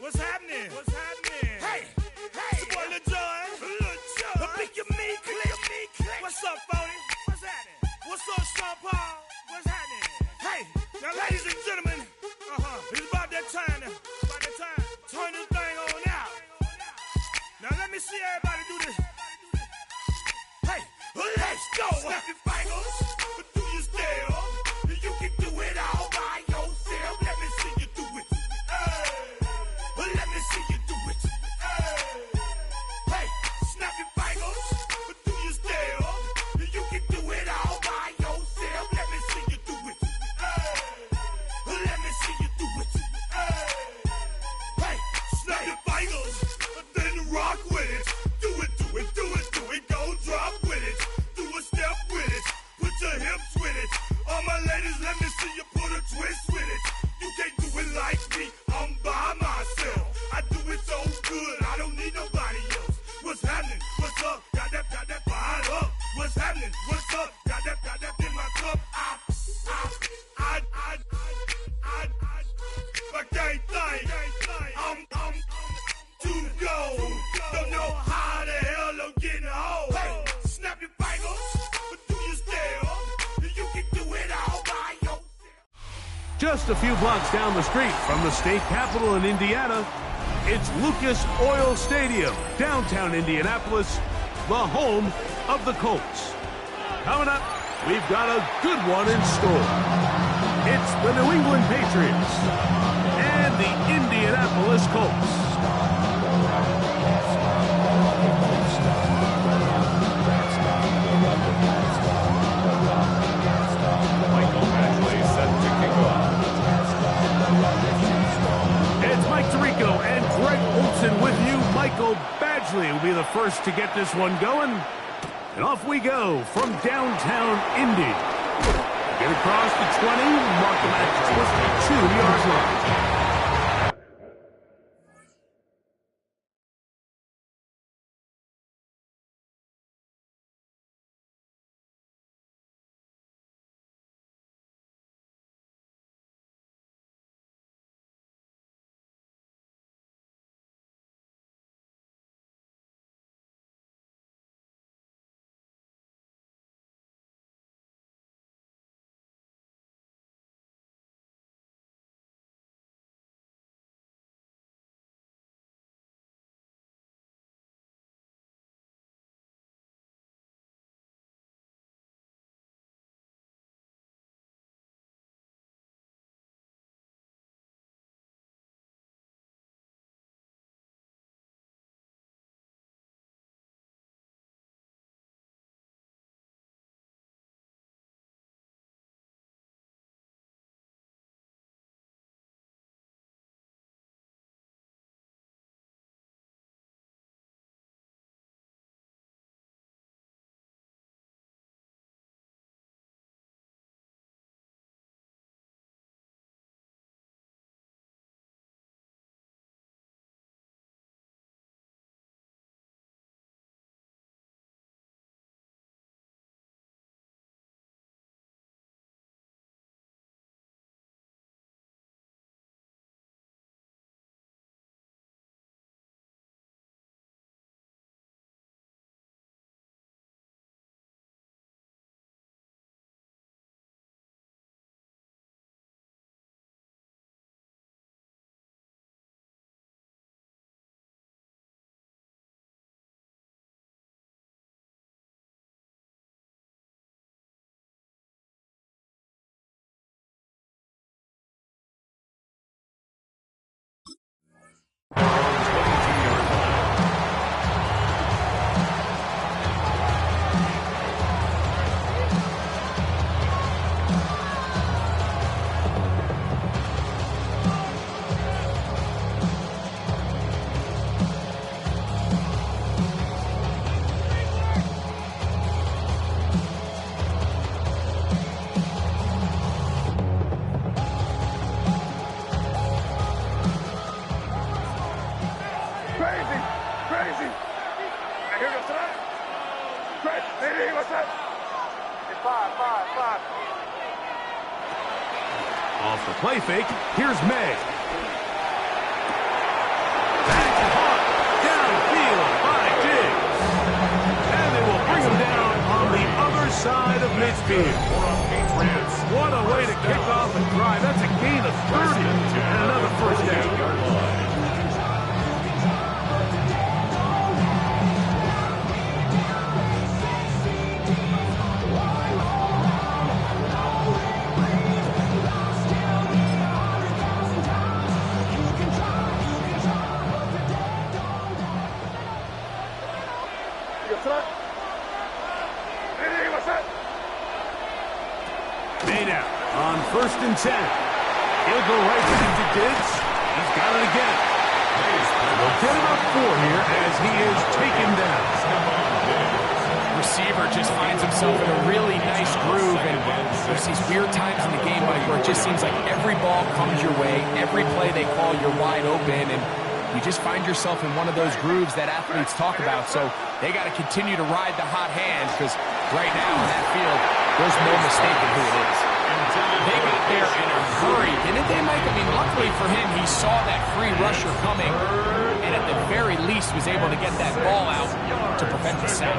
What's happening? What's happening? Hey, hey, it's your boy Lil John. The pick your me click. What's up, Phony? What's happening? What's up, Sean Paul? What's happening? Hey, now, ladies and gentlemen, it's about that time. Turn this thing on out. Now let me see everybody do this. Hey, let's go. Snap your fingers, do your step. You can do it all by yourself. Let me see you do it. Let me see you do it. Hey, snap your fingers, do your step. You can do it all by yourself. Let me see you do it. Let me see you do it. Hey, snap your fingers, then rock with it. Do it, go drop with it. Do a step with it, put your hips with it. All my ladies, let me see you put a twist with it. You can't do it like me, I'm by myself. I do it so good, I don't need nobody else. What's happening? What's up? Got that fired up. What's happening? What's up? Got that in my cup. I can't think. I'm too go. Don't know how the hell I'm getting home. Hey, snap your fingers, do your step. You can do it all by yourself. Just a few blocks down the street from the state capitol in Indiana, it's Lucas Oil Stadium, downtown Indianapolis, the home of the Colts. Coming up, we've got a good one in store. It's the New England Patriots and the Indianapolis Colts. Michael Badgley set to kick off. It's Mike Tirico and Greg Olson with you. Michael Badgley will be the first to get this one going. And off we go from downtown Indy. Get across the 20, mark them at 22-yard line. Off the play fake, here's May. side of midfield. What a way to kick off and drive. That's a gain of 30 and another first down. On 1st and 10. He'll go right back to Diggs. He's got it again. They'll get him up 4 here as he is taken down. Receiver just finds himself in a really nice groove, and there's these weird times in the game, Mike, where it just seems like every ball comes your way, every play they call, you're wide open, and you just find yourself in one of those grooves that athletes talk about. So they got to continue to ride the hot hand, because right now in that field, there's no mistaking who it is. They got there in a hurry, didn't they, Mike? I mean, luckily for him, he saw that free rusher coming, and at the very least was able to get that ball out to prevent the sack.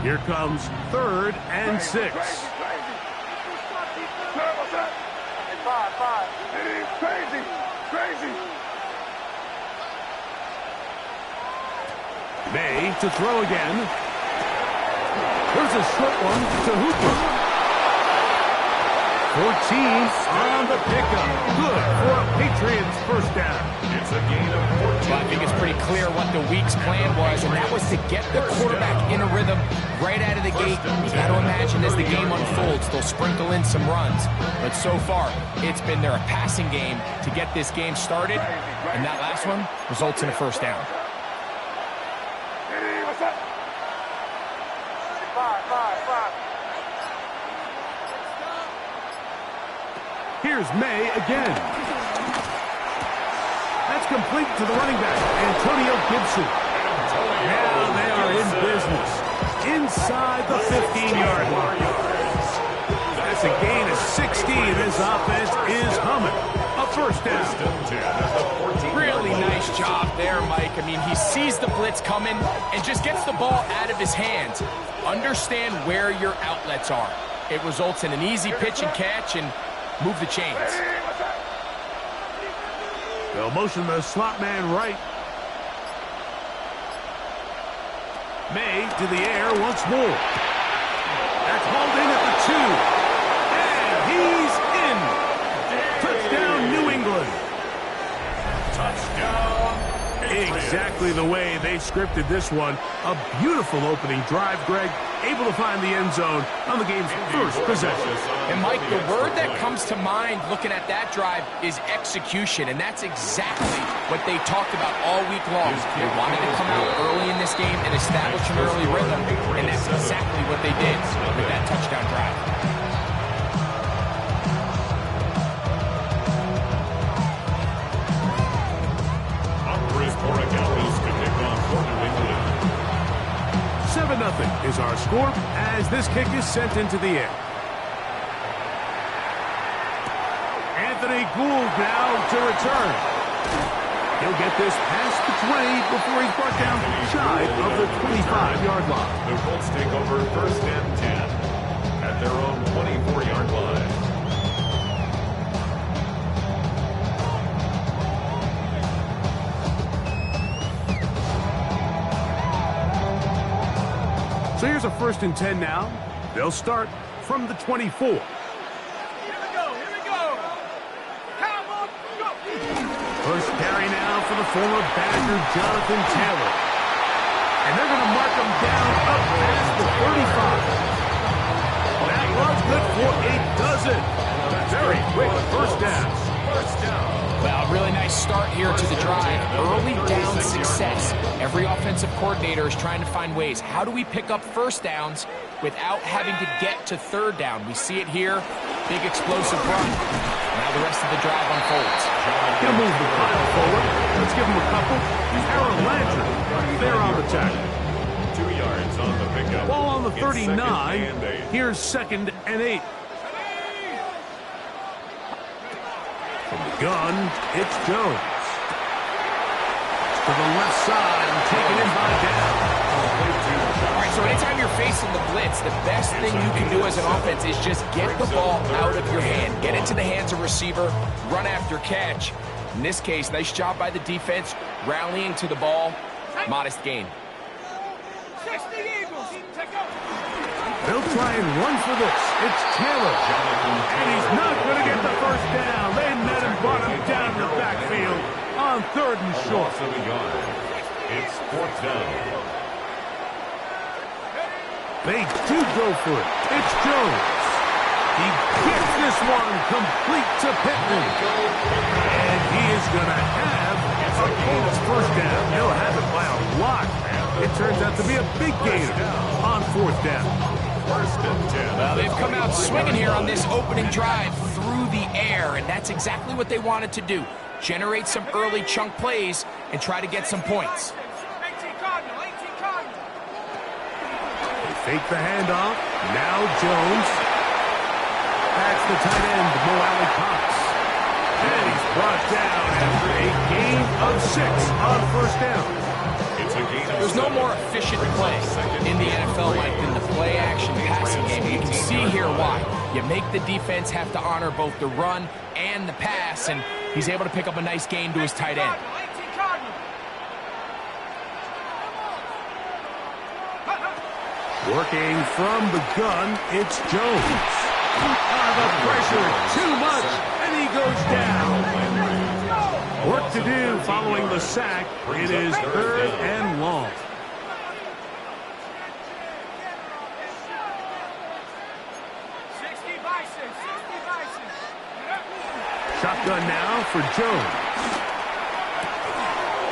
Here comes 3rd and 6. Crazy. May to throw again. Here's a short one to Hooper. 14 on the pickup. Good for a Patriots first down. It's a gain of 14. Well, I think it's pretty clear what the week's plan was, and that was to get the quarterback in a rhythm right out of the gate. You got to imagine as the game unfolds, they'll sprinkle in some runs. But so far, it's been their passing game to get this game started, and that last one results in a first down. Here's May again. That's complete to the running back, Antonio Gibson. Now they are in business. Inside the 15-yard line. That's a gain of 16. This offense is humming. A first down. Really nice job there, Mike. I mean, he sees the blitz coming and just gets the ball out of his hands. Understand where your outlets are. It results in an easy pitch and catch and move the chains. They'll motion the slot man right. May to the air once more. That's hauled in at the 2. And he's in. Touchdown, New England. Touchdown. Exactly the way they scripted this one. A beautiful opening drive, Greg. Able to find the end zone on the game's first possession. And, Mike, the word that comes to mind looking at that drive is execution, and that's exactly what they talked about all week long. They wanted to come out early in this game and establish an early rhythm, and that's exactly what they did with that touchdown drive. Operators to kick off for New England. 7-0 is our score as this kick is sent into the air. Anthony Gould now to return. He'll get this past the 20 before he's brought down shy of the 25-yard line. The Colts take over 1st and 10 at their own 24-yard line. So here's a 1st and 10 now. They'll start from the 24. Here we go. Cowboys, go. First carry now for the former Badger Jonathan Taylor. And they're going to mark him down up past the 35. That was good for a dozen. Very quick first down. Well, really nice start here to the drive. Early down success. Every offensive coordinator is trying to find ways. How do we pick up first downs without having to get to 3rd down? We see it here. Big explosive run. Now the rest of the drive unfolds. He'll move the pile forward. Let's give him a couple. Aaron Landry there on the tackle. 2 yards on the pickup. Ball on the It's 39. 2nd and 8. Here's 2nd and 8. From the gun, it's Jones. to the left side and taken in by down. All right, so anytime you're facing the blitz, the best thing you can do as an offense is just get the ball out of your hand. Get into the hands of receiver, run after catch. In this case, nice job by the defense, rallying to the ball. Modest gain. They'll try and run for this. It's Taylor. And he's not going to get the first down. They met him, brought him down the backfield on 3rd and short. It's 4th down. They do go for it. It's Jones. He gets this one complete to Pittman. And he is going to have a Colts first down. He'll have it by a lot. It turns out to be a big gain on 4th down. Well, they've come out swinging here on this opening drive through the air, and that's exactly what they wanted to do. Generate some early chunk plays and try to get some points. They fake the handoff. Now Jones. That's the tight end, Mo Alley Cox. And he's brought down after a gain of 6 on 1st down. There's no more efficient play in the NFL than the play-action passing game. You can see here why. You make the defense have to honor both the run and the pass, and he's able to pick up a nice gain to his tight end. Working from the gun, it's Jones. The pressure, too much, and he goes down. Work to do following the sack. It is 3rd and long. Shotgun now for Jones.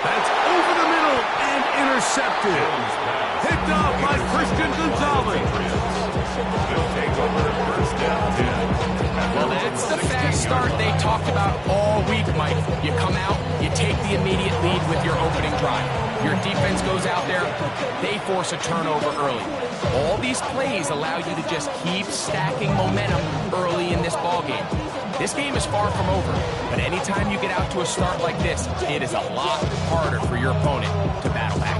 That's over the middle and intercepted. Picked off by Christian Gonzalez. They'll take over 1st down 10. Well, that's the fast start they talked about all week, Mike. You come out, you take the immediate lead with your opening drive. Your defense goes out there, they force a turnover early. All these plays allow you to just keep stacking momentum early in this ballgame. This game is far from over, but anytime you get out to a start like this, it is a lot harder for your opponent to battle back.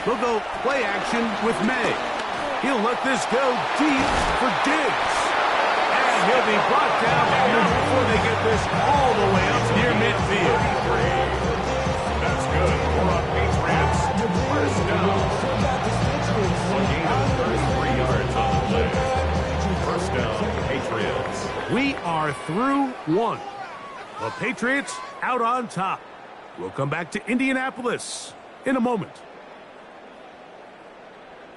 They'll go play action with May. He'll let this go deep for Diggs. And he'll be brought down before they get this all the way up near midfield. That's good. We're on Patriots. 1st down. A gain of 33 yards on the play. 1st down, Patriots. We are through 1. The Patriots out on top. We'll come back to Indianapolis in a moment.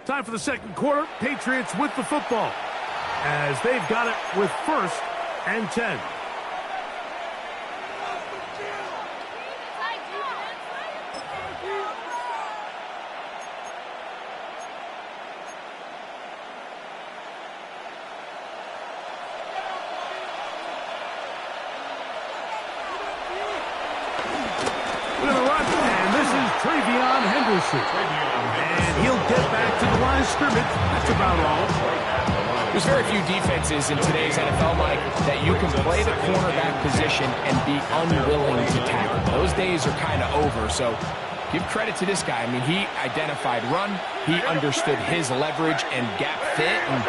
Time for the 2nd quarter. Patriots with the football as they've got it with 1st and 10. And he'll get back to the line of scrimmage. That's about all. There's very few defenses in today's NFL, Mike, that you can play the cornerback position and be unwilling to tackle. Those days are kind of over, so give credit to this guy. I mean, he identified run, he understood his leverage and gap fit, and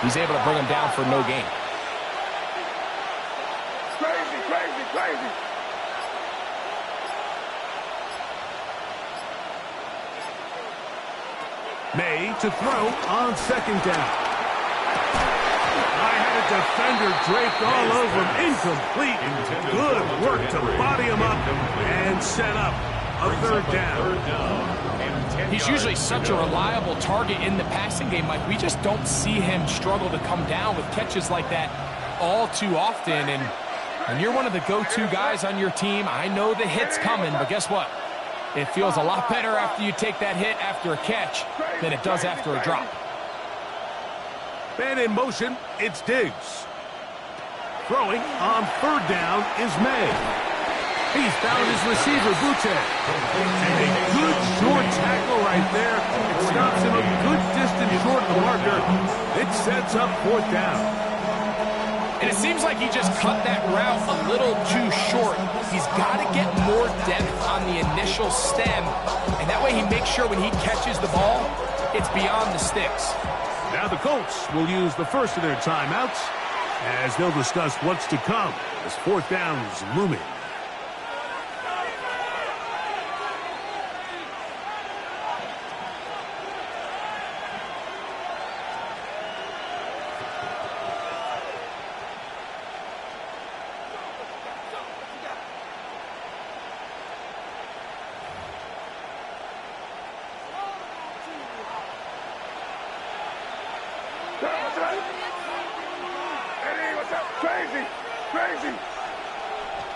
he's able to bring him down for no gain. Crazy. May to throw on 2nd down. I had a defender draped all over him. Incomplete. Good work to body him up and set up a 3rd down. He's usually such a reliable target in the passing game, Mike. We just don't see him struggle to come down with catches like that all too often. And when you're one of the go-to guys on your team, I know the hit's coming, but guess what? It feels a lot better after you take that hit after a catch than it does after a drop. Man in motion, it's Diggs. Throwing on 3rd down is May. He's found his receiver, Butte. And a good short tackle right there. It stops him a good distance short of the marker. It sets up 4th down. And it seems like he just cut that route a little too short. He's got to get more depth on the initial stem, and that way he makes sure when he catches the ball, it's beyond the sticks. Now the Colts will use the first of their timeouts as they'll discuss what's to come as 4th down is looming.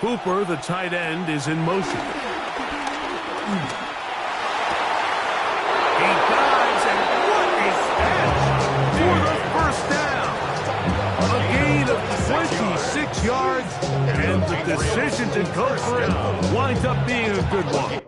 Hooper, the tight end, is in motion. He dives, and what a catch for the first down. A gain of 26 yards, and the decision to go for it winds up being a good one.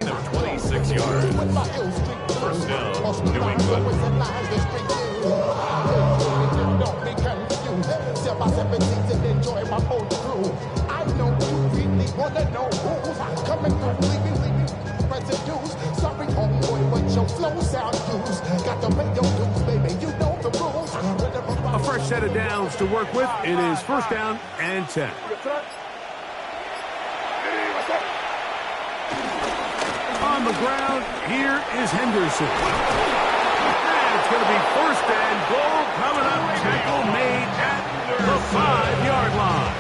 Of 26 yards. First down, New England. I know you really wanna know who's coming through, leaving residues. Sorry, homeboy, but your flow sound used. Got to pay your dues, baby. You know the rules. A fresh set of downs to work with. It is 1st down and 10. On the ground, here is Henderson. And it's going to be 1st and goal coming up. Tackle made at the 5-yard line.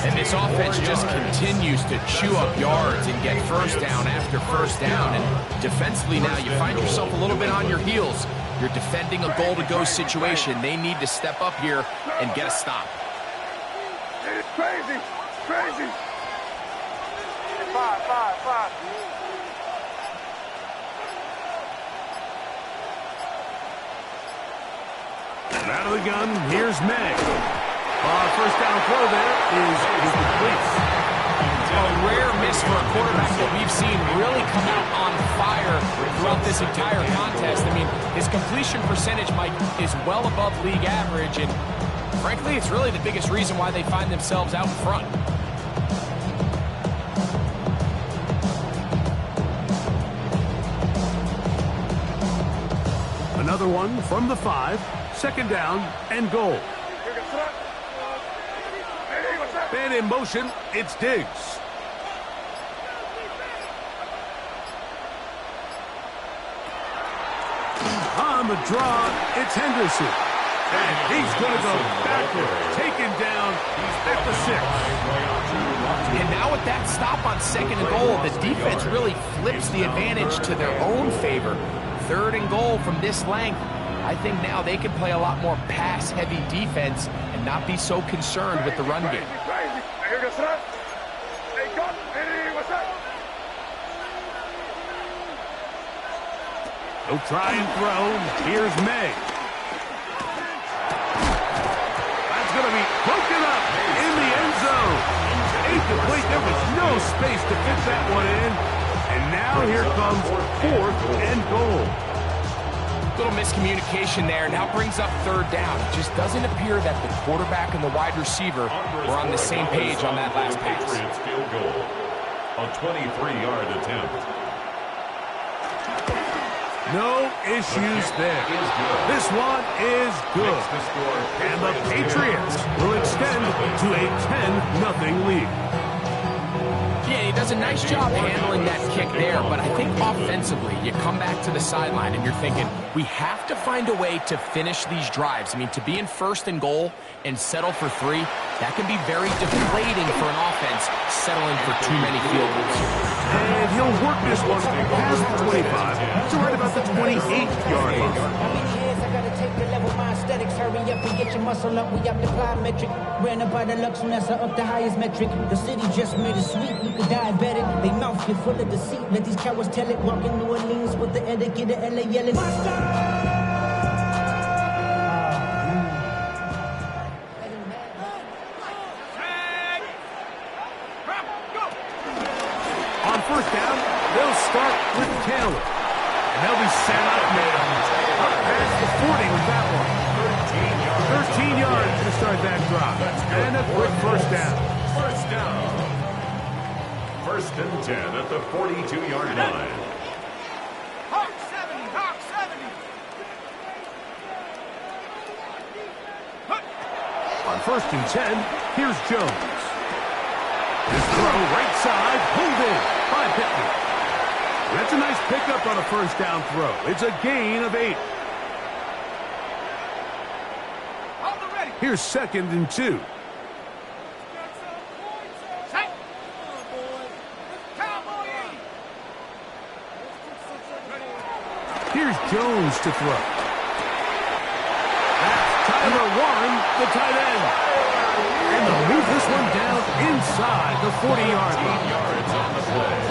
And this offense just continues to chew up yards and get 1st down after 1st down. And defensively now, you find yourself a little bit on your heels. You're defending a goal-to-go situation. They need to step up here and get a stop. It's crazy. Crazy. 5. And out of the gun, here's Meg. 1st down throw there is complete. A rare miss for a quarterback that we've seen really come out on fire throughout this entire contest. I mean, his completion percentage, Mike, is well above league average, and frankly, it's really the biggest reason why they find themselves out in front. Another one from the 5. 2nd down and goal. And in motion, it's Diggs. On the draw, it's Henderson. And he's going to go backward, taken down at the 6. And now with that stop on 2nd and goal, the defense really flips the advantage to their own favor. 3rd and goal from this length. I think now they can play a lot more pass-heavy defense and not be so concerned with the run game. He'll try and throw. Here's May. That's going to be broken up in the end zone. Incomplete. There was no space to fit that one in. And now here comes 4th and goal. Little miscommunication there. Now brings up 3rd down. It just doesn't appear that the quarterback and the wide receiver were on the same page on that last pass. Patriots field goal. A 23-yard attempt. No issues there. This one is good. And the Patriots will extend to a 10-0 lead. Yeah, he does a nice job handling that kick there, but I think offensively, you come back to the sideline and you're thinking, we have to find a way to finish these drives. I mean, to be in 1st and goal and settle for 3, that can be very deflating for an offense settling for too many field goals. And he'll work this one past the 25 to right about the 28-yard line. Hurry up and get your muscle up. We up the plyometric. Ran up by the lux and that's up the highest metric. The city just made it sweet. We could diabetic. They mouth get full of deceit. Let these cowards tell it. Walk in New Orleans with the etiquette of LA yelling. On 1st down, they'll start with Taylor. And they'll be set up now. Up past the 40 with that one. 13 yards to start that drive. And a quick 1st down. 1st and 10 at the 42-yard line. Hawk 70, Hawk 70. On 1st and 10, here's Jones. This throw right side, pulled in by Pittman. That's a nice pickup on a 1st down throw. It's a gain of 8. Here's 2nd and 2. Here's Jones to throw. That's Tyler Warren, the tight end. And they'll move this one down inside the 40-yard line.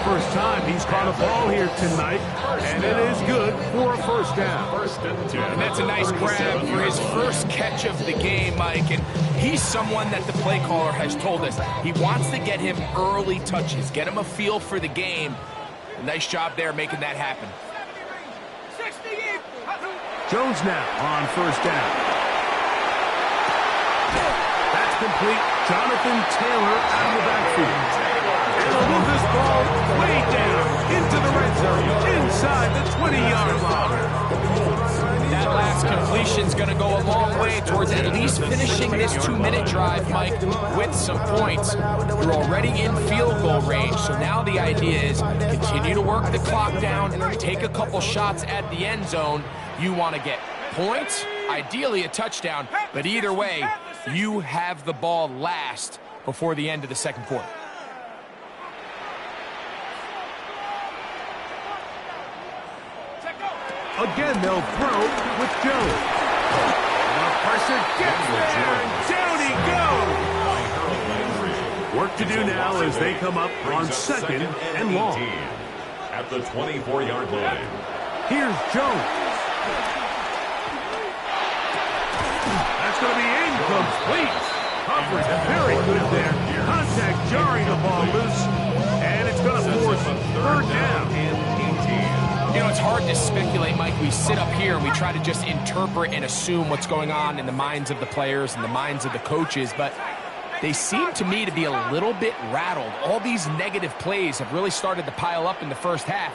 First time he's caught a ball here tonight, and it is good for a 1st down. 1st and 10. And that's a nice grab for his first catch of the game, Mike. And he's someone that the play caller has told us he wants to get him early touches, get him a feel for the game. Nice job there making that happen. Jones now on 1st down. That's complete. Jonathan Taylor out of the backfield. And they'll move this ball way down into the red zone, inside the 20-yard line. That last completion's going to go a long way towards at least finishing this 2-minute drive, Mike, with some points. You're already in field goal range, so now the idea is continue to work the clock down, take a couple shots at the end zone. You want to get points, ideally a touchdown, but either way, you have the ball last before the end of the 2nd quarter. Again, they'll throw with Jones. The pressure gets there, and down he goes. Work to do now as they come up on 2nd and long. At the 24-yard line. Here's Jones. That's going to be incomplete. Coverage very good there. Contact jarring the ball loose, and it's going to force 3rd down. You know, it's hard to speculate, Mike. We sit up here and we try to just interpret and assume what's going on in the minds of the players and the minds of the coaches, but they seem to me to be a little bit rattled. All these negative plays have really started to pile up in the 1st half.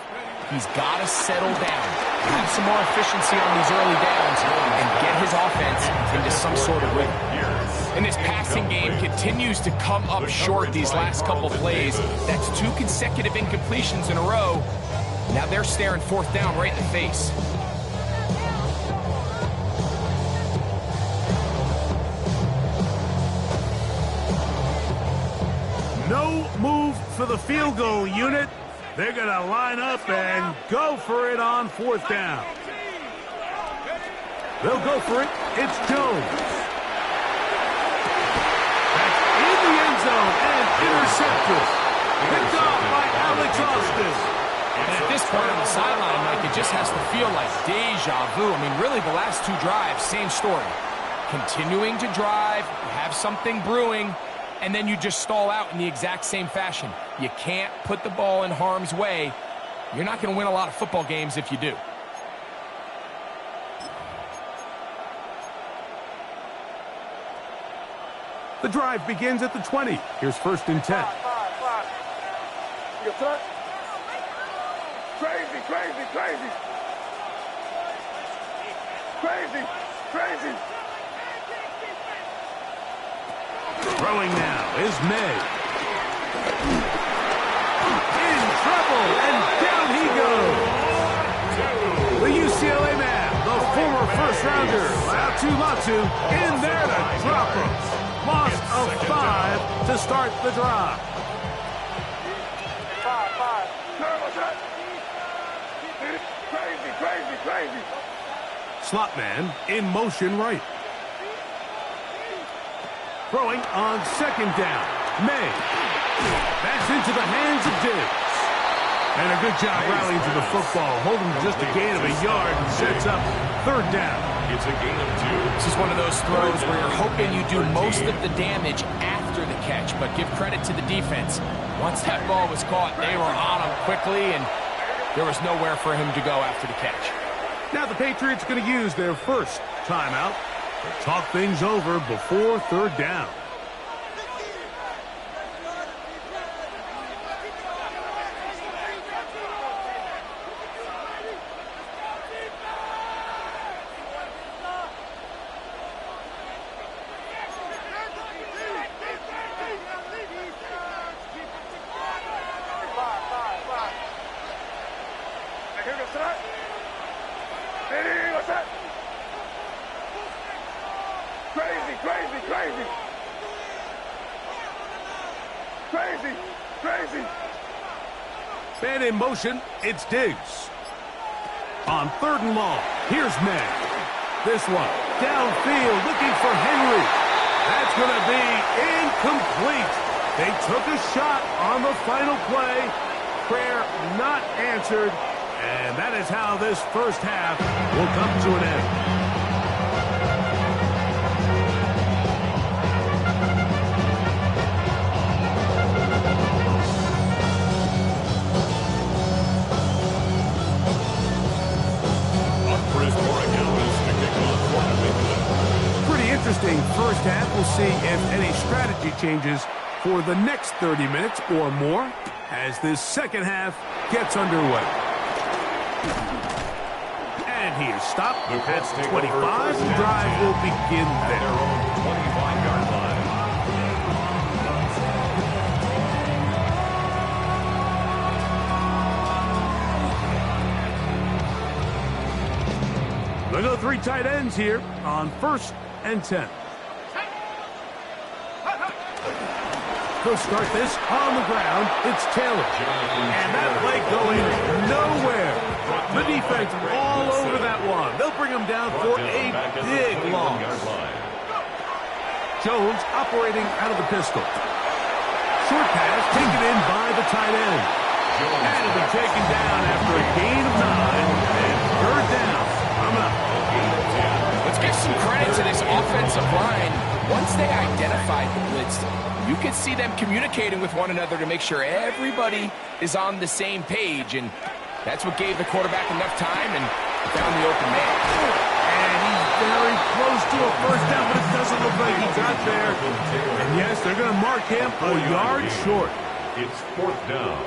He's got to settle down, have some more efficiency on these early downs, and get his offense into some sort of rhythm. And this passing game continues to come up short these last couple plays. That's 2 consecutive incompletions in a row. Now they're staring 4th down right in the face. No move for the field goal unit. They're going to line up and go for it on 4th down. They'll go for it. It's Jones. That's in the end zone and intercepted. Picked off by Alex Austin. And at this point on the sideline, Mike, it just has to feel like deja vu. I mean, really, the last two drives, same story. Continuing to drive, you have something brewing, and then you just stall out in the exact same fashion. You can't put the ball in harm's way. You're not going to win a lot of football games if you do. The drive begins at the 20. Here's 1st and 10. Crazy, crazy, crazy. Crazy, crazy. Throwing now is May. In trouble, and down he goes. The UCLA man, the former first-rounder, Latu, in there to drop him. Loss of 5 to start the drive. 5. Crazy, crazy, crazy. Slot man in motion right. Throwing on 2nd down. May. That's into the hands of Diggs. And a good job rallying to the football, holding just a gain of a yard and sets up 3rd down. It's a gain of 2. This is one of those throws where you're hoping you do most of the damage after the catch, but give credit to the defense. Once that ball was caught, they were on him quickly, and there was nowhere for him to go after the catch. Now the Patriots going to use their first timeout to talk things over before 3rd down. Crazy, crazy, crazy. Crazy, crazy. Man in motion, it's Diggs. On 3rd and long, here's May. This one, downfield, looking for Henry. That's going to be incomplete. They took a shot on the final play. Prayer not answered. And that is how this first half will come to an end. Interesting first half. We'll see if any strategy changes for the next 30 minutes or more as this second half gets underway. And he is stopped at 25. The drive will begin there. 25-yard line. They go 3 tight ends here on 1st and 10. He'll start this on the ground. It's Taylor. And that play going nowhere. The defense all over that one. They'll bring him down for a big loss. Jones operating out of the pistol. Short pass taken in by the tight end. And it'll be taken down after a gain of 9. And 3rd down. Coming up. Let's give some credit to this offensive line. Once they identified the blitz, you could see them communicating with one another to make sure everybody is on the same page, and that's what gave the quarterback enough time and found the open man. And he's very close to a first down, but it doesn't look like he got there. And yes, they're going to mark him a yard short. It's 4th down.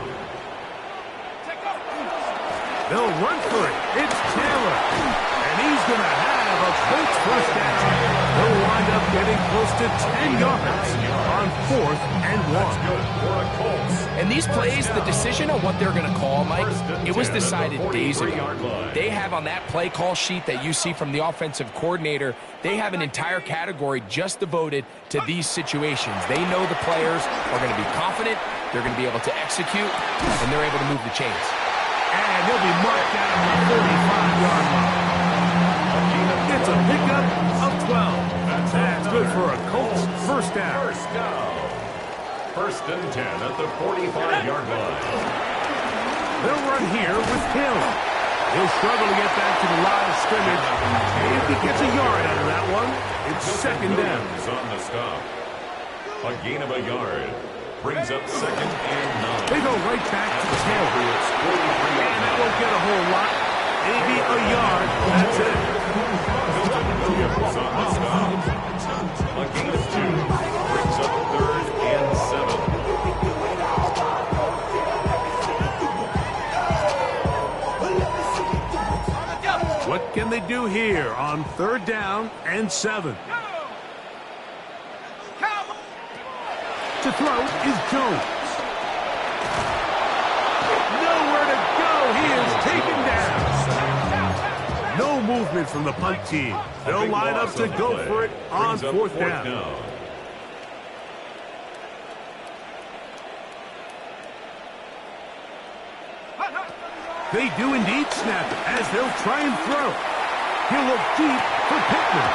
They'll run for it. It's Taylor. And he's going to have a Colts first down. They'll wind up getting close to 10 yards on 4th and 1. And these plays, the decision on what they're going to call, Mike, it was decided days ago. They have on that play call sheet that you see from the offensive coordinator, they have an entire category just devoted to these situations. They know the players are going to be confident, they're going to be able to execute, and they're able to move the chains. And he'll be marked down on the 45-yard line. It's a pickup of 12. That's good for a Colts first down. First and 10 at the 45-yard line. They'll run here with Hill. He'll struggle to get back to the line of scrimmage. If he gets a yard out of that one, it's second down. On the stop. A gain of a yard. Brings up second and 9. They go right back to the tail. And that won't get a whole lot. Maybe a yard. That's it. Williams on the stop. A gain of 2. Brings up third and 7. What can they do here on third down and 7? To throw is Jones. Nowhere to go. He is taken down. No movement from the punt team. They'll line up to go for it on fourth down. They do indeed snap it as they'll try and throw. He'll look deep for Pittman.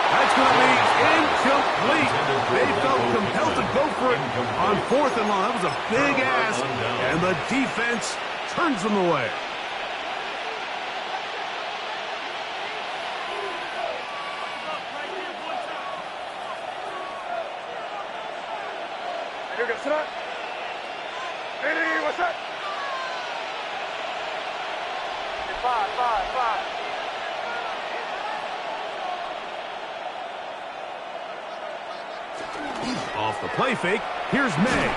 That's going to be incomplete. They felt compelled to go for it on fourth and long. That was a big ask, and the defense turns them away. What's up? 5. Off the play fake, here's May.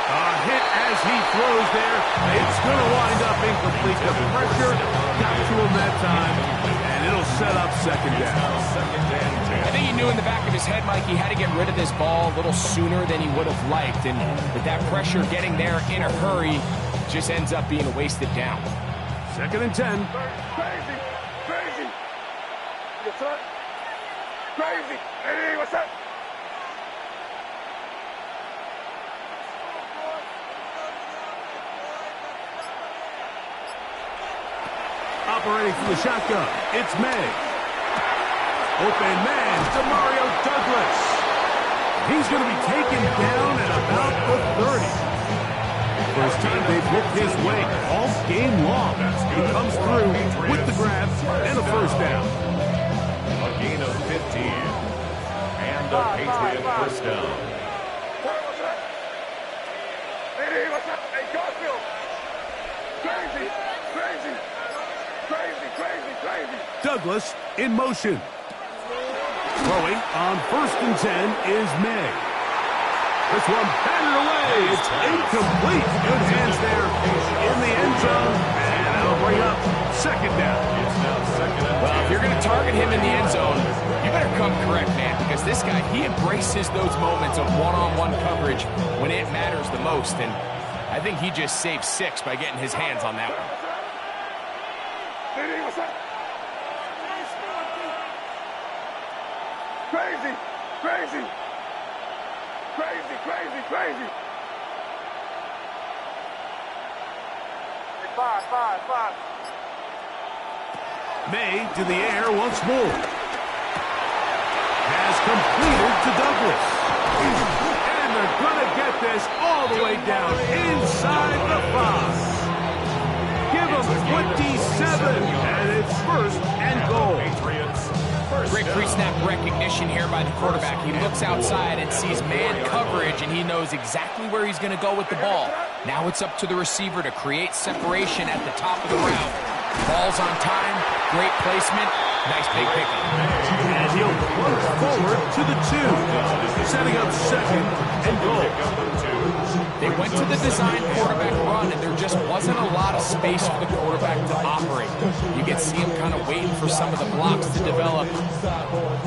A hit as he throws there. It's going to wind up incomplete. The pressure got to him that time, and it'll set up second down. I think he knew in the back of his head, Mike, he had to get rid of this ball a little sooner than he would have liked. And with that pressure getting there in a hurry, just ends up being a wasted down. Second and 10. Crazy. Yes, sir. Crazy. Hey, what's up? Operating from the shotgun, it's May. Open man to Mario Douglas. He's going to be taken down at about the 30. First time they've looked his way all game long. He comes through with the grab and a first down. A gain of 15. And a Patriot first down. What's up? Hey, what's up? Hey, Garfield. Crazy. Douglas in motion. Throwing on first and 10 is May. This one batted away. It's incomplete. Good hands there in the end zone. And that'll bring up second down. It's now second and 10. Well, if you're going to target him in the end zone, you better come correct, man, because this guy, he embraces those moments of one-on-one coverage when it matters the most. And I think he just saved 6 by getting his hands on that one. Hey, what's up? Crazy. 5. May to the air once more. Has completed to Douglas. And they're going to get this all the way down inside the 5. Give them 27, and it's first and goal. Great pre-snap recognition here by the quarterback. He looks outside and sees man coverage, and he knows exactly where he's going to go with the ball. Now it's up to the receiver to create separation at the top of the route. Ball's on time, great placement, nice big pickup. And he'll plunge forward to the 2, setting up second and goal. They went to the design quarterback run, and there just wasn't a lot of space for the quarterback to operate. You could see him kind of waiting for some of the blocks to develop.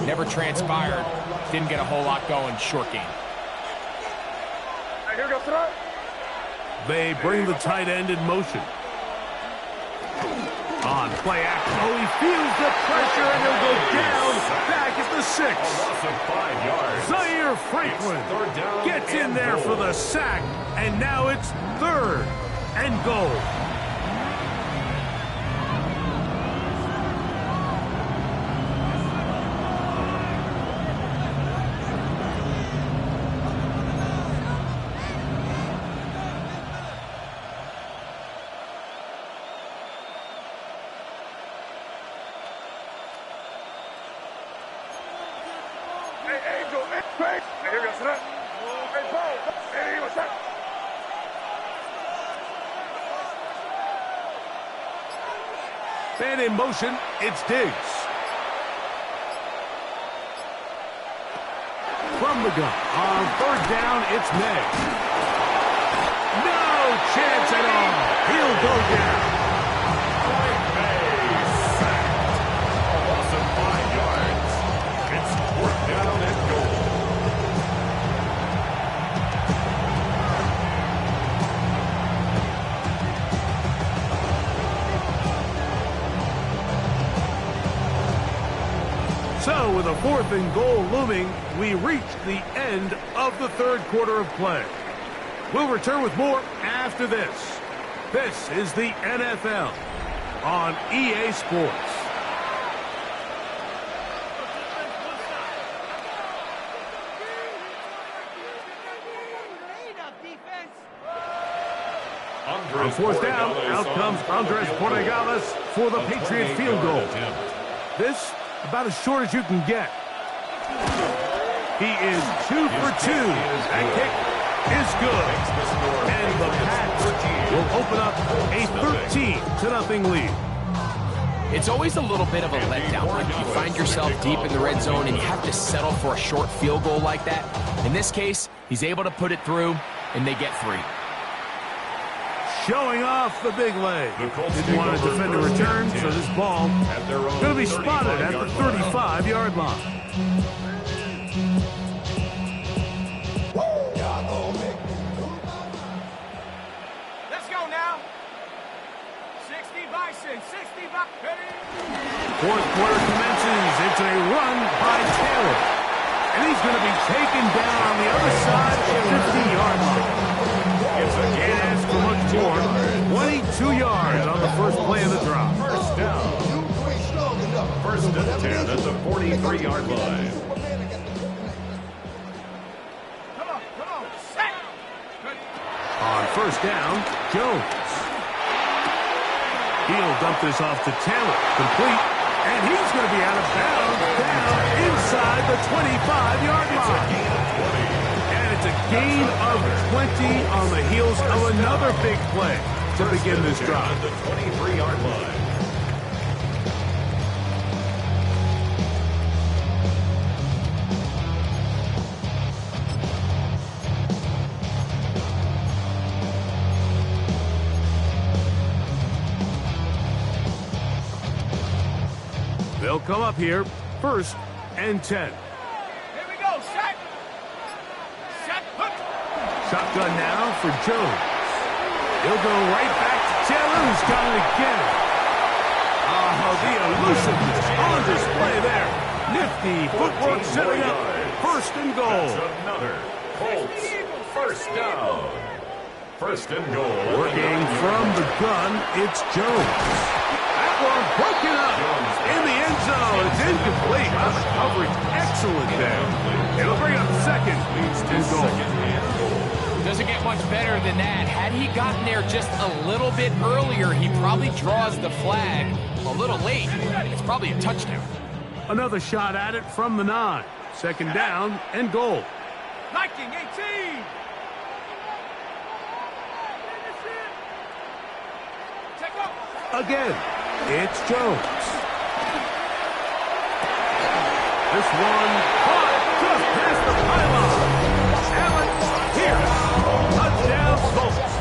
Never transpired. Didn't get a whole lot going. Short game. Here goes tonight. They bring the tight end in motion. On play action. Oh, he feels the pressure, and he'll go down back at the 6. Loss of 5 yards. Zaire Franklin gets in there for the sack, and now it's third and goal. And in motion, it's Diggs. From the gun. On third down, it's Meg. No chance at all. He'll go down. A loss of 5 yards. It's 4th down and goal. So, with a 4th and goal looming, we reach the end of the third quarter of play. We'll return with more after this. This is the NFL on EA Sports. On 4th down, out comes Andres Porregales for the Patriots field goal. This about as short as you can get. He is 2 for 2. That kick is good. And the Pats will open up a 13-0 lead. It's always a little bit of a letdown when you find yourself deep in the red zone and you have to settle for a short field goal like that. In this case, he's able to put it through, and they get 3. Showing off the big leg. Didn't want to defend a return, so this ball going to be spotted at the 35-yard line. Let's go now. 60 Bison, 60 Bison. Fourth quarter commences. It's a run by Taylor. And he's going to be taken down on the other side of the 50-yard line. Can't ask for much more. 22 yards on the first play of the drop. First down. 1st and 10 at the 43-yard line. Come on, set. On first down, Jones. He'll dump this off to Taylor. Complete. And he's going to be out of bounds down inside the 25-yard line. It's a gain of 20 on the heels of another big play to begin this drive. The 23-yard line. They'll come up here, 1st and 10. Here we go, set. Shotgun now for Jones. He'll go right back to Taylor, who's got it again. Oh, the elusiveness on display there. Nifty footwork setting up 1st and goal. That's another Colts 1st down. 1st and goal. Working from the gun, it's Jones. That one broken up in the end zone. It's incomplete. Wow, the coverage excellent there. It'll bring up 2nd and goal. Doesn't get much better than that. Had he gotten there just a little bit earlier, he probably draws the flag a little late. It's probably a touchdown. Another shot at it from the 9. 2nd down and goal. Viking 18. Again, it's Jones. This one caught just past the pylon. Allen Pierce. Touchdown, Colts.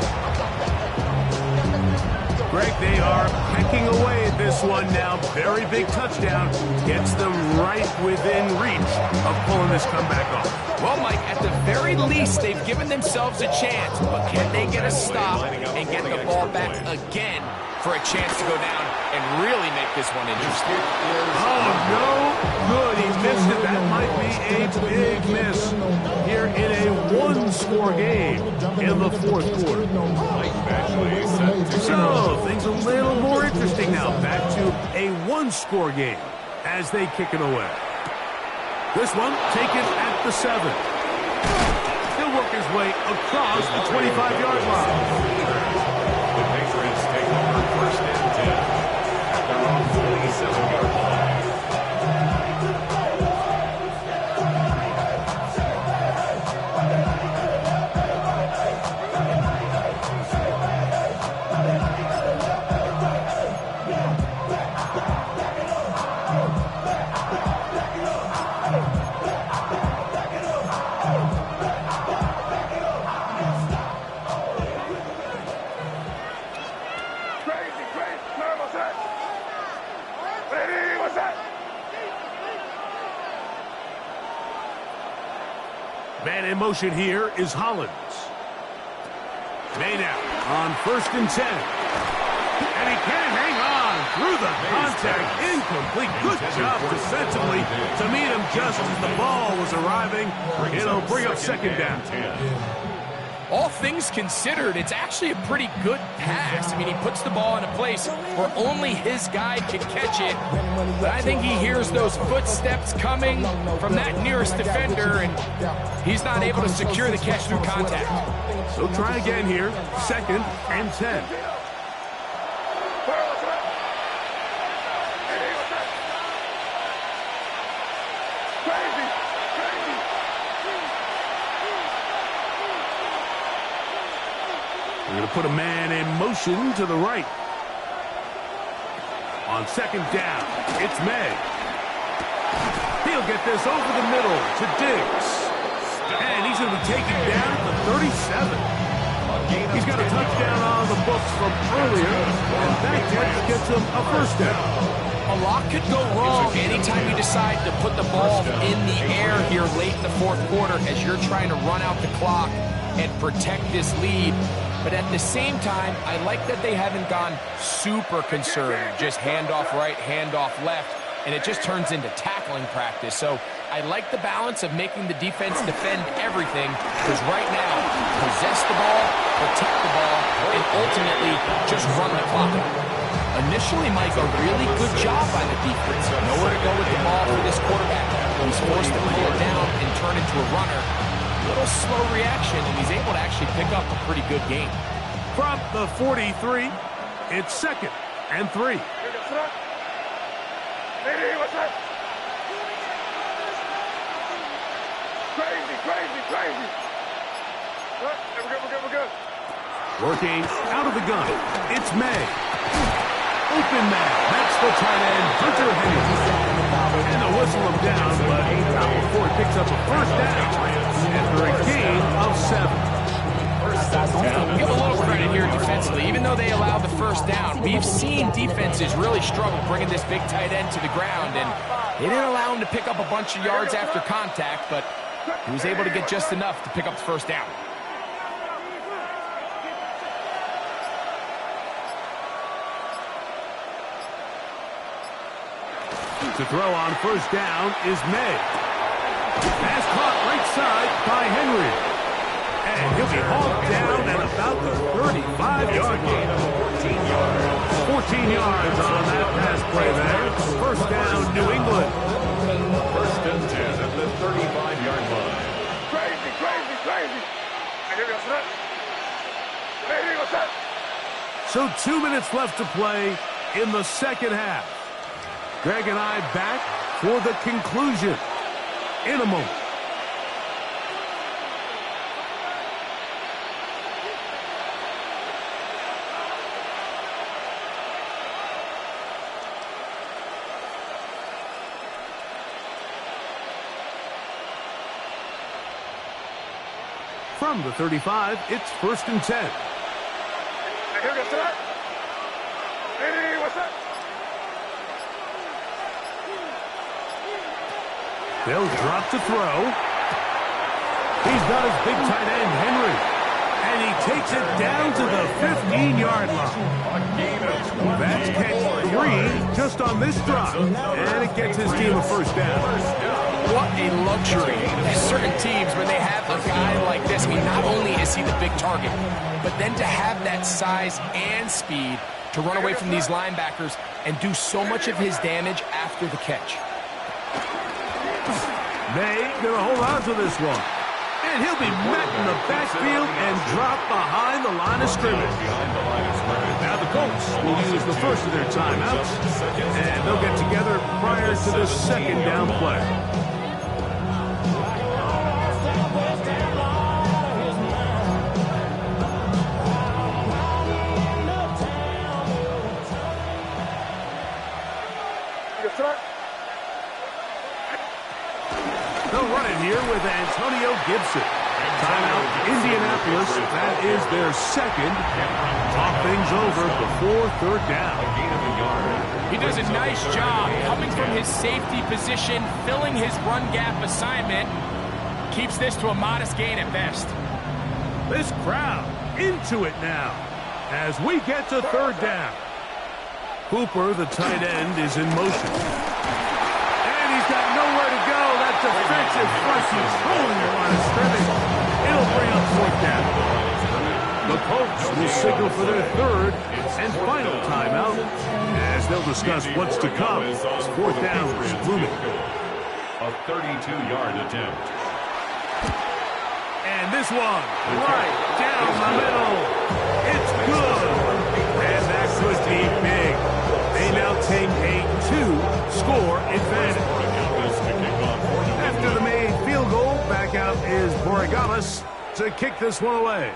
Greg, they are pecking away at this one now. Very big touchdown. Gets them right within reach of pulling this comeback off. Well, Mike, at the very least, they've given themselves a chance. But can they get a stop and get the ball back again for a chance to go down and really make this one interesting? Oh, no good. He missed it. That might be a big miss here in a one-score game in the 4th quarter. So, things a little more interesting now. Back to a one-score game as they kick it away. This one taken at the 7. He'll work his way across the 25-yard line. The Patriots take over 1st and 10 at their own 47-yard line. Man in motion here is Hollins. May now on 1st and 10. And he can't hang on through the contact. Incomplete. Good job defensively to meet him just as the ball was arriving. It'll bring up 2nd down. All things considered, it's actually a pretty good pass. I mean, he puts the ball in a place where only his guy can catch it. But I think he hears those footsteps coming from that nearest defender, and he's not able to secure the catch through contact. So try again here. 2nd and 10. We're going to put a man in motion to the right. On 2nd down, it's May. He'll get this over the middle to Diggs. And he's going to be taken down at the 37. He's got a touchdown on the books from earlier, and that catch gets him a 1st down. A lot could go wrong anytime you decide to put the ball in the air here late in the 4th quarter as you're trying to run out the clock and protect this lead. But at the same time, I like that they haven't gone super conservative. Just handoff right, handoff left, and it just turns into tackling practice. So I like the balance of making the defense defend everything, because right now, possess the ball, protect the ball, and ultimately just run the clock out. Initially, Mike, a really good job by the defense. Nowhere to go with the ball for this quarterback. He's forced to pull it down and turn into a runner. Little slow reaction, and he's able to actually pick up a pretty good game. From the 43, it's 2nd and 3. Crazy. We're good. Working out of the gun, it's May. Open man, that's the tight end, Hunter Henry. And they'll whistle him down, but not before he picks up a 1st down after a gain of 7. Give a little credit here defensively. Even though they allowed the 1st down, we've seen defenses really struggle bringing this big tight end to the ground, and they didn't allow him to pick up a bunch of yards after contact, but he was able to get just enough to pick up the 1st down. To throw on 1st down is May. Pass caught right side by Henry. And he'll be hauled down at about the 35-yard line. 14 yards on that pass play there. 1st down, New England. 1st and 10 at the 35-yard line. So 2 minutes left to play in the 2nd half. Greg and I back for the conclusion in a moment. From the 35, it's 1st and 10. They'll drop to throw. He's got his big tight end, Henry. And he takes it down to the 15-yard line. That's catch 3 just on this drop. And it gets his team a 1st down. What a luxury. Certain teams, when they have a guy like this, I mean, not only is he the big target, but then to have that size and speed to run away from these linebackers and do so much of his damage after the catch. May gonna hold on to this one. And he'll be met in the backfield and dropped behind the line of scrimmage. Now the Colts will use the first of their timeouts, and they'll get together prior to the 2nd down play. They'll run it here with Antonio Gibson. Timeout, Indianapolis. That is their 2nd. Talk things over before 3rd down. He does a nice job coming from his safety position, filling his run gap assignment. Keeps this to a modest gain at best. This crowd into it now as we get to third down. Cooper, the tight end, is in motion. And he's got nowhere to go. That defensive front controlling the line of scrimmage. It'll bring up fourth down. The Colts will signal for their third and final timeout as they'll discuss what's to come as fourth down is looming. A 32-yard attempt. And this one, right down the middle. It's good. And that could be big. They now take a 2-score advantage. After the made field goal, back out is Borregales to kick this one away.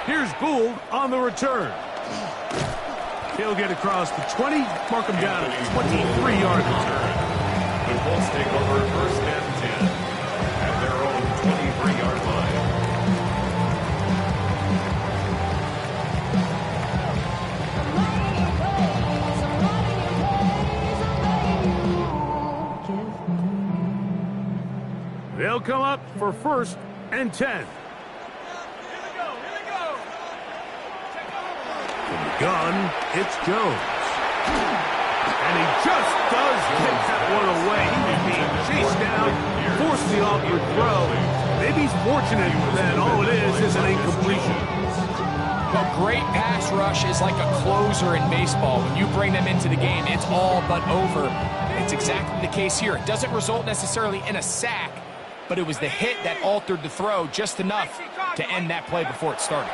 Here's Gould on the return. He'll get across the 20, mark him down at 23-yard line. The Colts take over first and 10 at their own 23-yard line. They'll come up for first and 10. From the gun, it's Jones. And he just does get that one away. He was being chased down, forced the awkward throw. Maybe he's fortunate that all it is an incompletion. Well, great pass rush is like a closer in baseball. When you bring them into the game, it's all but over. It's exactly the case here. It doesn't result necessarily in a sack, but it was the hit that altered the throw just enough to end that play before it started.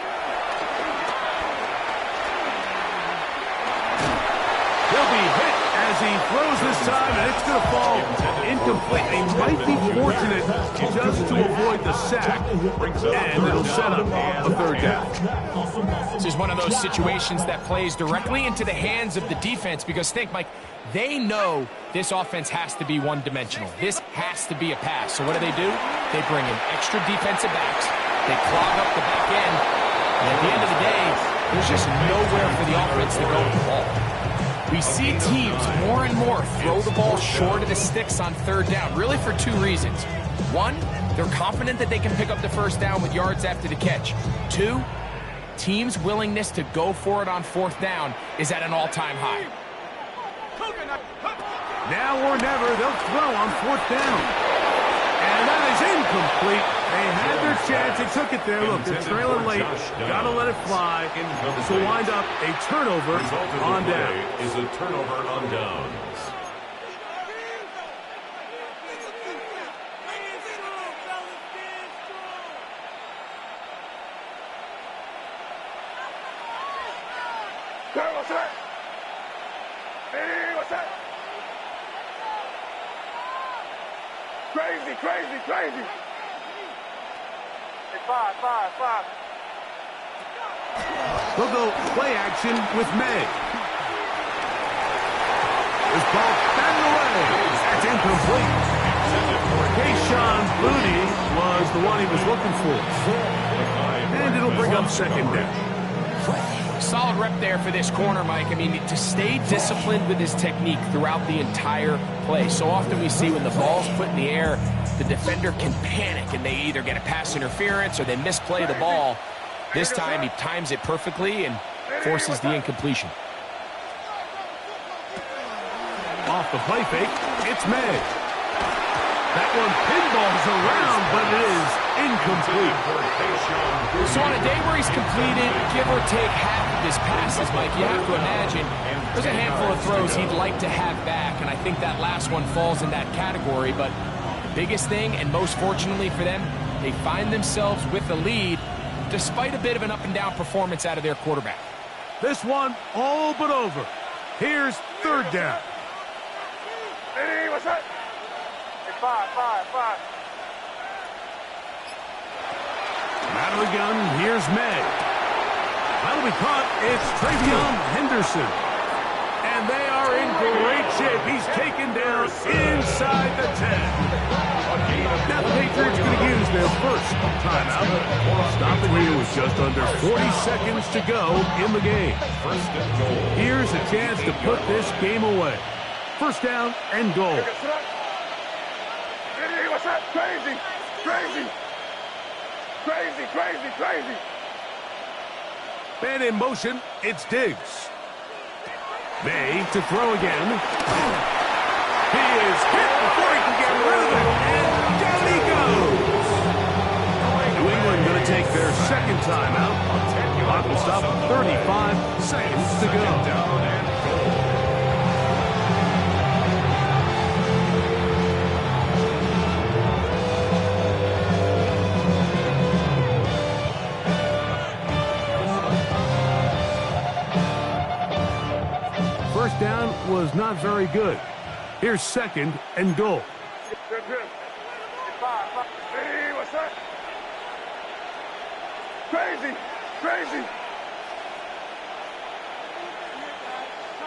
He'll be hit as he throws this time, and it's going to fall incomplete. They might be fortunate just to avoid the sack, and it'll set up a third down. This is one of those situations that plays directly into the hands of the defense because think, Mike, they know this offense has to be one-dimensional. This has to be a pass. So what do? They bring in extra defensive backs. They clog up the back end. And at the end of the day, there's just nowhere for the offense to go with the ball. We see teams more and more throw the ball short of the sticks on third down, really for two reasons. One, they're confident that they can pick up the first down with yards after the catch. Two, teams' willingness to go for it on fourth down is at an all-time high. Now or never, they'll throw on fourth down. And that is incomplete. They had their chance. They took it there. Look, they're trailing late. Got to let it fly. This will wind up a turnover on down. Is a turnover on downs. What's that? Hey, what's that? Crazy, crazy, crazy. Hey, five. They'll go play action with May. This ball batted away. That's incomplete. Kayshawn Booty was the one he was looking for. And it'll bring up second down. Solid rep there for this corner, Mike. I mean, to stay disciplined with his technique throughout the entire play. So often we see when the ball's put in the air, the defender can panic and they either get a pass interference or they misplay the ball. This time he times it perfectly and forces the incompletion. Off the play fake, it's May. That one pinballs around, but it is incomplete. So on a day where he's completed, give or take half of his passes, Mike, you have to imagine there's a handful of throws he'd like to have back, and I think that last one falls in that category. But the biggest thing, and most fortunately for them, they find themselves with the lead despite a bit of an up-and-down performance out of their quarterback. This one all but over. Here's third down. Hey, what's that? Hey, five. Out of the gun, here's May. That'll be caught. It's Travion Henderson. And they are in great shape. He's taken down inside the 10. Now the Patriots going to use their first timeout. Stopping here with just under 40 seconds to go in the game. Here's a chance to put this game away. First down and goal. what's that? Crazy, crazy, crazy, crazy, crazy. Man in motion, it's Diggs. May to throw again. He is hit before he can get rid of it, and down he goes. New England going to take their second timeout. Clock will stop at 35 seconds to go. First down was not very good. Here's second and goal. Hey, what's that? Crazy, crazy.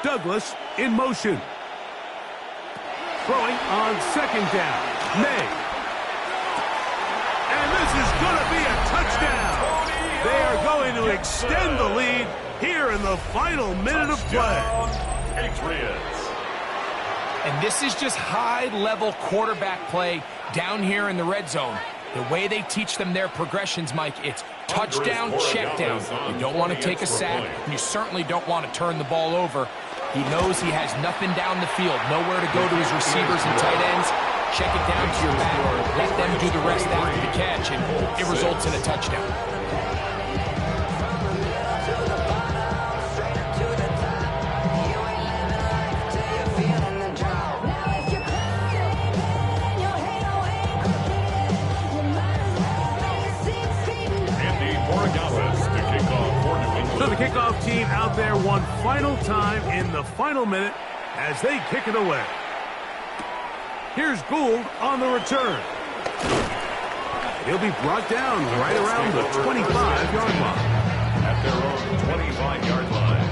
Douglas in motion. Throwing on second down. May. And this is going to be a touchdown. They are going to extend the lead here in the final minute of play. Patriots. And this is just high-level quarterback play down here in the red zone. The way they teach them their progressions, Mike, it's touchdown, check down. You don't want to take a sack, and you certainly don't want to turn the ball over. He knows he has nothing down the field, nowhere to go to his receivers and tight ends. Check it down to your back, let them do the rest after the catch, and it results in a touchdown. So the kickoff team out there one final time in the final minute as they kick it away. Here's Gould on the return. He'll be brought down right around the 25-yard line. At their own 25-yard line.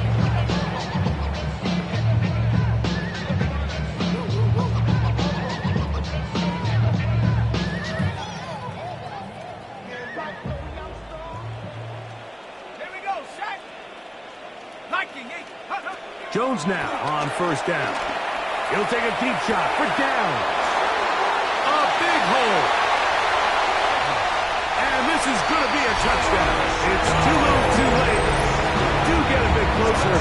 Jones now on first down. He'll take a deep shot for down. A big hole. And this is going to be a touchdown. It's too little too late. Do get a bit closer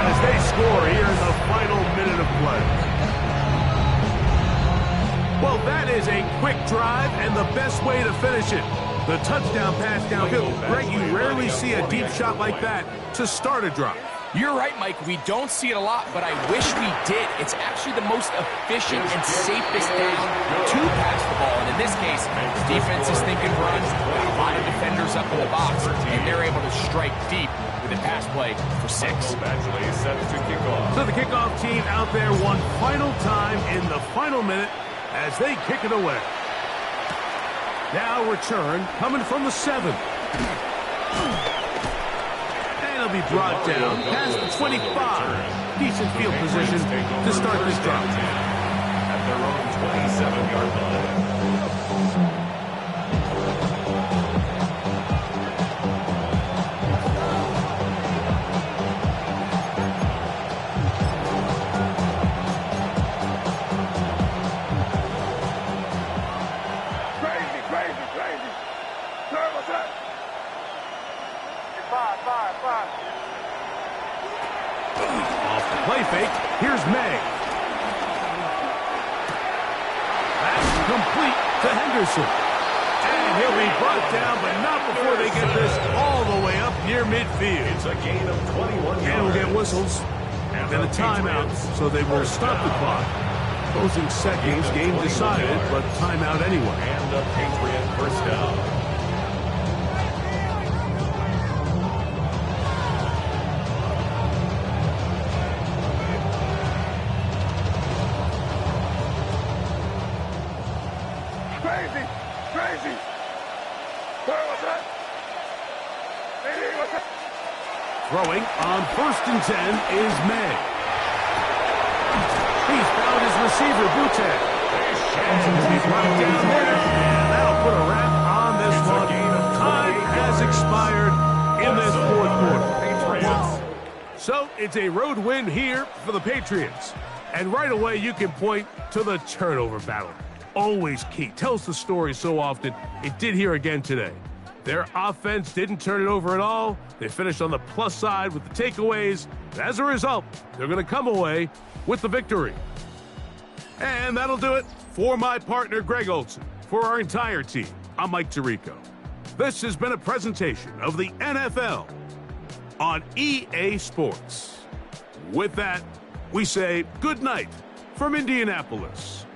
as they score here in the final minute of play. Well, that is a quick drive and the best way to finish it. The touchdown pass downfield. Greg, you rarely see a deep shot like that to start a drive. You're right, Mike. We don't see it a lot, but I wish we did. It's actually the most efficient and safest down to pass the ball. And in this case, the defense is thinking run, got a lot of defenders up in the box, and they're able to strike deep with a pass play for 6. So the kickoff team out there one final time in the final minute as they kick it away. Now return coming from the 7. He'll be brought down past the 25. Decent field position to start this drive. At their own 27-yard line. Crazy, crazy, crazy. Sir, what's that? 5. Off the play fake, here's May. That's complete to Henderson. And he'll be brought down, but not before they get this all the way up near midfield. It's a gain of 21 yards. And we'll get whistles and then a timeout, so they will stop the clock. Closing seconds, game decided, but timeout anyway. And a Patriot first down. Crazy, crazy. Sir, what's that? Hey, what's that? Throwing on 1st and 10 is May. He's found his receiver, Butte. And he'll be brought down there, and that'll put a wrap on this one. Time has expired in this fourth quarter. So it's a road win here for the Patriots. And right away you can point to the turnover battle. always key, tells the story so often. It did here again today. Their offense didn't turn it over at all. They finished on the plus side with the takeaways. And as a result, they're going to come away with the victory. And that'll do it for my partner, Greg Olson. For our entire team, I'm Mike Tirico. This has been a presentation of the NFL on EA Sports. With that, we say good night from Indianapolis.